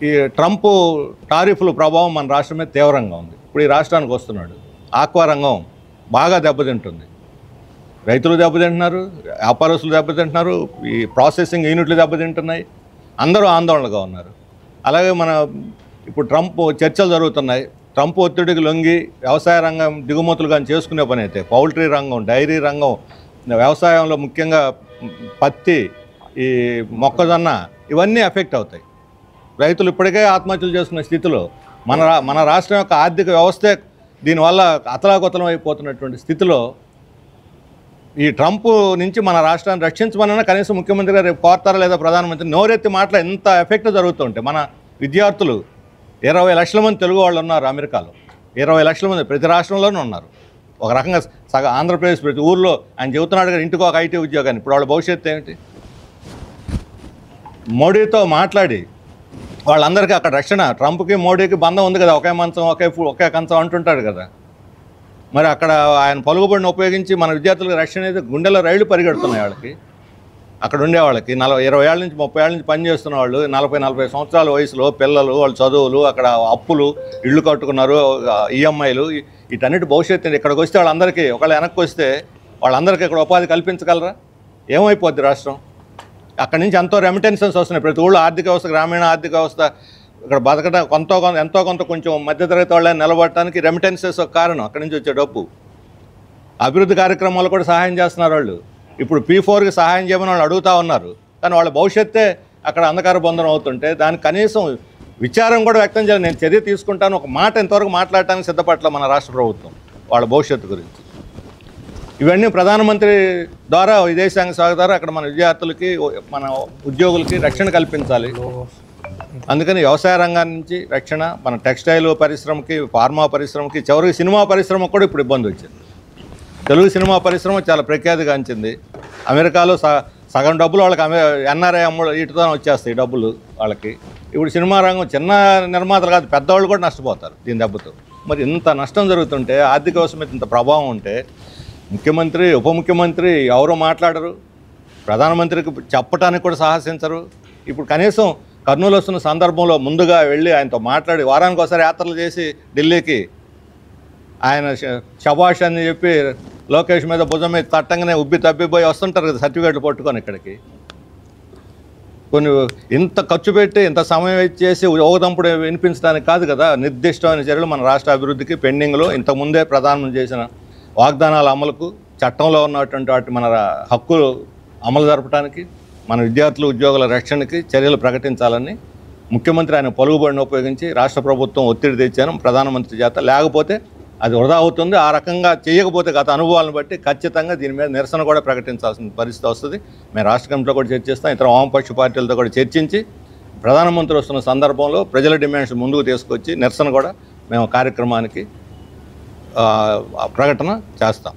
ఈ ట్రంప్ టారిఫ్ల ప్రభావం మన రాష్ట్రం మీద తీవ్రంగా ఉంది. ఇప్పుడు ఈ రాష్ట్రానికి వస్తున్నాడు, ఆక్వా రంగం బాగా దెబ్బతింటుంది. రైతులు దెబ్బతింటున్నారు, వ్యాపారస్తులు దెబ్బతింటున్నారు, ఈ ప్రాసెసింగ్ యూనిట్లు దెబ్బతింటున్నాయి, అందరూ ఆందోళనగా ఉన్నారు. అలాగే ఇప్పుడు ట్రంప్ చర్చలు జరుగుతున్నాయి. ట్రంప్ ఒత్తిడికి లొంగి వ్యవసాయ రంగం దిగుమతులు కానీ చేసుకునే పని అయితే పౌల్ట్రీ రంగం, డైరీ రంగం, వ్యవసాయంలో ముఖ్యంగా పత్తి, ఈ మొక్కజొన్న ఇవన్నీ ఎఫెక్ట్ అవుతాయి. రైతులు ఇప్పటికే ఆత్మహత్యలు చేసుకునే స్థితిలో మన రాష్ట్రం యొక్క ఆర్థిక వ్యవస్థే దీనివల్ల అతలాకుతలం అయిపోతున్నటువంటి స్థితిలో ఈ ట్రంప్ నుంచి మన రాష్ట్రాన్ని రక్షించమన్నా కనీసం ముఖ్యమంత్రి గారు రేపు కోరతారా లేదా ప్రధానమంత్రి నోరెత్తి మాటలు ఎంత ఎఫెక్ట్ జరుగుతుంటే మన విద్యార్థులు 20 లక్షల మంది తెలుగు వాళ్ళు ఉన్నారు అమెరికాలో. 20 లక్షల మంది ప్రతి రాష్ట్రంలోనూ ఉన్నారు. ఒక రకంగా ఆంధ్రప్రదేశ్ ప్రతి ఊర్లో ఆయన చెబుతున్నాడు కదా ఇంటికి ఒక ఐటీ ఉద్యోగాన్ని. ఇప్పుడు వాళ్ళ భవిష్యత్తు ఏమిటి? మోడీతో మాట్లాడి వాళ్ళందరికీ అక్కడ రక్షణ, ట్రంప్కి మోడీకి బంధం ఉంది కదా, ఒకే మంచం ఒకే కంచం అంటుంటాడు కదా. మరి అక్కడ ఆయన పలుకుబడిని ఉపయోగించి మన విద్యార్థులకు రక్షణ అయితే గుండెలో రైళ్లు పరిగెడుతున్నాయి వాళ్ళకి. అక్కడ ఉండే వాళ్ళకి 20 ఏళ్ళ నుంచి 30 ఏళ్ళ నుంచి పనిచేస్తున్న వాళ్ళు 40 సంవత్సరాల వయసులో పిల్లలు, వాళ్ళ చదువులు, అక్కడ అప్పులు, ఇళ్ళు కట్టుకున్నారు, ఈఎంఐలు, వీటన్నిటి భవిష్యత్తు ఇక్కడికి వస్తే వాళ్ళందరికీ ఒకవేళ వెనక్కి వస్తే వాళ్ళందరికీ ఇక్కడ ఉపాధి కల్పించగలరా? ఏమైపోద్ది రాష్ట్రం? అక్కడి నుంచి ఎంతో రెమిటెన్సెస్ వస్తున్నాయి. ప్రతి ఊళ్ళో ఆర్థిక వ్యవస్థ, గ్రామీణ ఆర్థిక వ్యవస్థ ఇక్కడ బతకడం ఎంతో కొంత కొంచెం మధ్యతరగతి వాళ్ళని నిలబడటానికి రెమిటెన్సెస్ ఒక కారణం. అక్కడి నుంచి వచ్చే డబ్బు. అభివృద్ధి కార్యక్రమాలు కూడా సహాయం చేస్తున్నారు వాళ్ళు. ఇప్పుడు P4కి సహాయం చేయమని వాళ్ళు అడుగుతూ ఉన్నారు. కానీ వాళ్ళ భవిష్యత్తే అక్కడ అంధకార బంధనం అవుతుంటే దానికి కనీసం విచారం కూడా వ్యక్తం చేయాలి. నేను చర్య తీసుకుంటాను ఒక మాట ఇంతవరకు మాట్లాడటానికి సిద్ధపట్ల మన రాష్ట్ర ప్రభుత్వం వాళ్ళ భవిష్యత్తు గురించి. ఇవన్నీ ప్రధానమంత్రి ద్వారా, విదేశాంగ శాఖ ద్వారా అక్కడ మన విద్యార్థులకి, మన ఉద్యోగులకి రక్షణ కల్పించాలి. అందుకని వ్యవసాయ రంగాన్ని నుంచి రక్షణ, మన టెక్స్టైల్ పరిశ్రమకి, ఫార్మా పరిశ్రమకి, చివరికి సినిమా పరిశ్రమకు కూడా ఇప్పుడు ఇబ్బంది వచ్చింది. తెలుగు సినిమా పరిశ్రమ చాలా ప్రఖ్యాతిగాంచింది. అమెరికాలో సగం డబ్బులు వాళ్ళకి NRI వీటితో వచ్చేస్తాయి డబ్బులు వాళ్ళకి. ఇప్పుడు సినిమా రంగం చిన్న నిర్మాతలు కాదు, పెద్దవాళ్ళు కూడా నష్టపోతారు దీని దెబ్బతో. మరి ఇంత నష్టం జరుగుతుంటే, ఆర్థిక వ్యవస్థ మీద ఇంత ప్రభావం ఉంటే ముఖ్యమంత్రి, ఉప ముఖ్యమంత్రి ఎవరో మాట్లాడరు, ప్రధానమంత్రికి చెప్పడానికి కూడా సాహసించరు. ఇప్పుడు కనీసం కర్నూలు వస్తున్న సందర్భంలో ముందుగా వెళ్ళి ఆయనతో మాట్లాడి వారానికి ఒకసారి యాత్రలు చేసి ఢిల్లీకి ఆయన శభాష్ అని చెప్పి లోకేష్ మీద భుజం మీద తట్టంగానే తప్పిపోయి వస్తుంటారు కదా సర్టిఫికేట్లు పట్టుకొని ఇక్కడికి. కొన్ని ఇంత ఖర్చు పెట్టి ఇంత సమయం చేసి ఓదంపుడు వినిపించడానికి కాదు కదా. నిర్దిష్టమైన చర్యలు మన రాష్ట్ర అభివృద్ధికి పెండింగ్లో ఇంతకుముందే ప్రధానమంత్రి చేసిన వాగ్దానాల అమలుకు, చట్టంలో ఉన్నటువంటి వాటి మన హక్కులు అమలు జరపడానికి, మన విద్యార్థులు, ఉద్యోగుల రక్షణకి చర్యలు ప్రకటించాలని ముఖ్యమంత్రి ఆయన పలుకుబడిని ఉపయోగించి రాష్ట్ర ప్రభుత్వం ఒత్తిడి తెచ్చాను ప్రధానమంత్రి చేత. లేకపోతే అది వృధా అవుతుంది. ఆ రకంగా చేయకపోతే గత అనుభవాలను బట్టి ఖచ్చితంగా దీని మీద నిరసన కూడా ప్రకటించాల్సిన పరిస్థితి వస్తుంది. మేము రాష్ట్ర కమిటీలో కూడా చర్చిస్తాం, ఇతర వామపక్ష పార్టీలతో కూడా చర్చించి ప్రధానమంత్రి వస్తున్న సందర్భంలో ప్రజల డిమాండ్స్ ముందుకు తీసుకొచ్చి నిరసన కూడా మేము కార్యక్రమానికి ప్రకటన చేస్తాం.